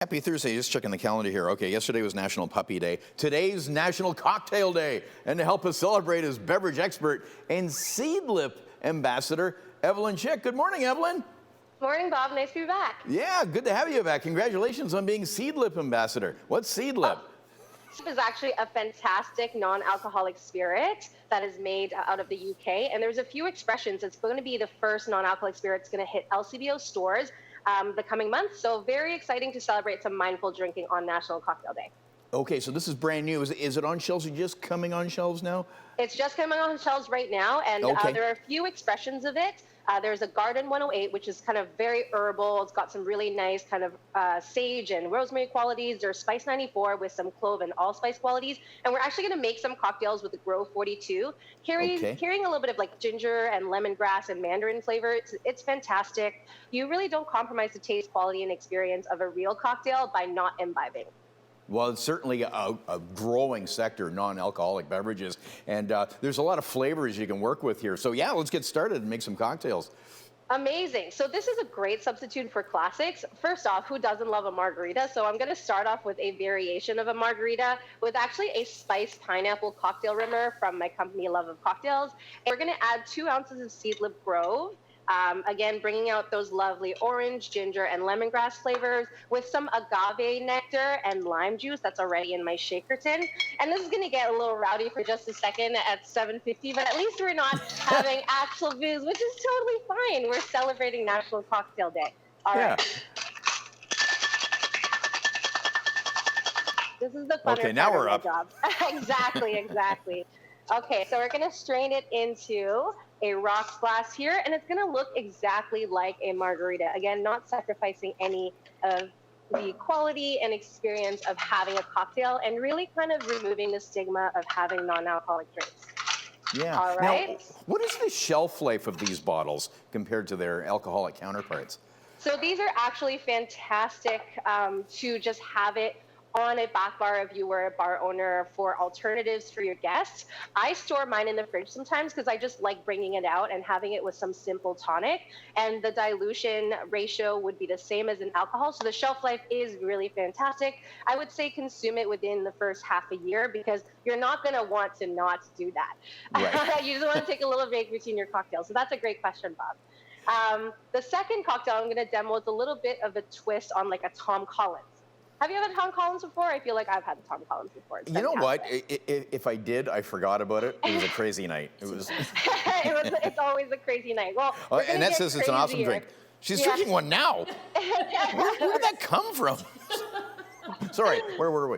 Happy Thursday, just checking the calendar here. Okay, yesterday was National Puppy Day. Today's National Cocktail Day. And to help us celebrate is beverage expert and Seedlip ambassador, Evelyn Chick. Good morning, Evelyn. Morning, Bob. Nice to be back. Yeah, good to have you back. Congratulations on being Seedlip ambassador. What's Seedlip? Seedlip is actually a fantastic non-alcoholic spirit that is made out of the UK. And there's a few expressions. It's going to be the first non-alcoholic spirit that's going to hit LCBO stores the coming month. So very exciting to celebrate some mindful drinking on National Cocktail Day. Okay, so this is brand new. Is it on shelves or just coming on shelves now? It's just coming on shelves right now, and there are a few expressions of it. There's a Garden 108, which is kind of very herbal. It's got some really nice kind of sage and rosemary qualities. There's Spice 94 with some clove and allspice qualities. And we're actually going to make some cocktails with the Grove 42, carrying a little bit of like ginger and lemongrass and mandarin flavor. It's fantastic. You really don't compromise the taste, quality, and experience of a real cocktail by not imbibing. Well, it's certainly a growing sector, non-alcoholic beverages, and there's a lot of flavors you can work with here. So yeah, let's get started and make some cocktails. Amazing. So this is a great substitute for classics. First off, who doesn't love a margarita? So I'm going to start off with a variation of a margarita with actually a spiced pineapple cocktail rimmer from my company Love of Cocktails. And we're going to add 2 ounces of Seedlip Grove. Again, bringing out those lovely orange, ginger, and lemongrass flavors with some agave nectar and lime juice that's already in my shaker tin. And this is going to get a little rowdy for just a second at 7:50, but at least we're not having actual booze, which is totally fine. We're celebrating National Cocktail Day. All right. This is the funner Okay, now we're up. job. Exactly. Okay, so we're going to strain it into a rocks glass here, and it's going to look exactly like a margarita. Again, not sacrificing any of the quality and experience of having a cocktail, and really kind of removing the stigma of having non-alcoholic drinks. Yeah. All right. Now, what is the shelf life of these bottles compared to their alcoholic counterparts? So these are actually fantastic to just have it on a back bar if you were a bar owner for alternatives for your guests. I store mine in the fridge sometimes because I just like bringing it out and having it with some simple tonic, and the dilution ratio would be the same as an alcohol. So the shelf life is really fantastic. I would say consume it within the first half a year because you're not going to want to not do that. Right. You just want to take a little break between your cocktails. So that's a great question, Bob. The second cocktail I'm going to demo is a little bit of a twist on like a Tom Collins. Have you had a Tom Collins before? I feel like I've had a Tom Collins before. You know what? If I did, I forgot about it. It was a crazy night. It was. It's always a crazy night. Well, and that says it's an awesome drink. She's drinking one now. Where did that come from? Sorry, where were we?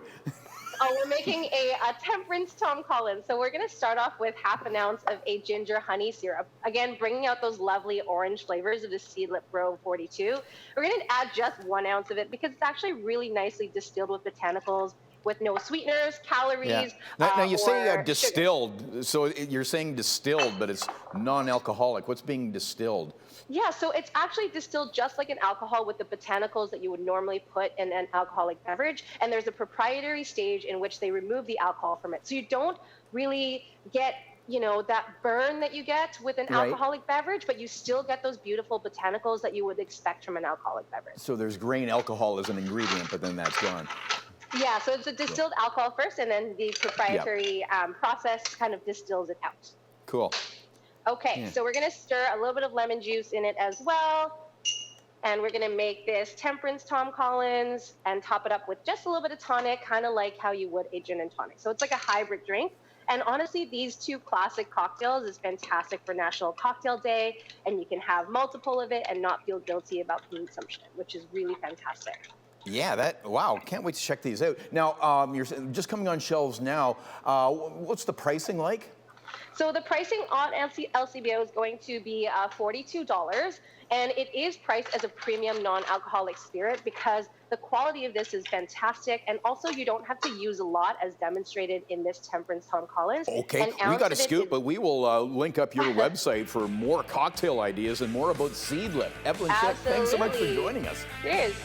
Oh, we're making a temperance Tom Collins. So we're going to start off with half an ounce of a ginger honey syrup. Again, bringing out those lovely orange flavors of the Seedlip Grove 42. We're going to add just 1 ounce of it because it's actually really nicely distilled with botanicals, with no sweeteners, calories. Yeah. Now you say distilled, sugar. so you're saying distilled, but it's non-alcoholic. What's being distilled? Yeah, so it's actually distilled just like an alcohol with the botanicals that you would normally put in an alcoholic beverage. And there's a proprietary stage in which they remove the alcohol from it. So you don't really get, that burn that you get with an alcoholic beverage, but you still get those beautiful botanicals that you would expect from an alcoholic beverage. So there's grain alcohol as an ingredient, but then that's gone. Yeah, so it's a distilled alcohol first, and then the proprietary process kind of distills it out. Cool. Okay, so we're going to stir a little bit of lemon juice in it as well. And we're going to make this temperance Tom Collins and top it up with just a little bit of tonic, kind of like how you would a gin and tonic. So it's like a hybrid drink. And honestly, these 2 classic cocktails is fantastic for National Cocktail Day. And you can have multiple of it and not feel guilty about consumption, which is really fantastic. Yeah, wow, can't wait to check these out. Now, you're just coming on shelves now. What's the pricing like? So the pricing on LCBO is going to be $42, and it is priced as a premium non-alcoholic spirit because the quality of this is fantastic, and also you don't have to use a lot as demonstrated in this temperance Tom Collins. Okay, we got a scoop, but we will link up your website for more cocktail ideas and more about Seedlip. Evelyn Chick, thanks so much for joining us. Cheers.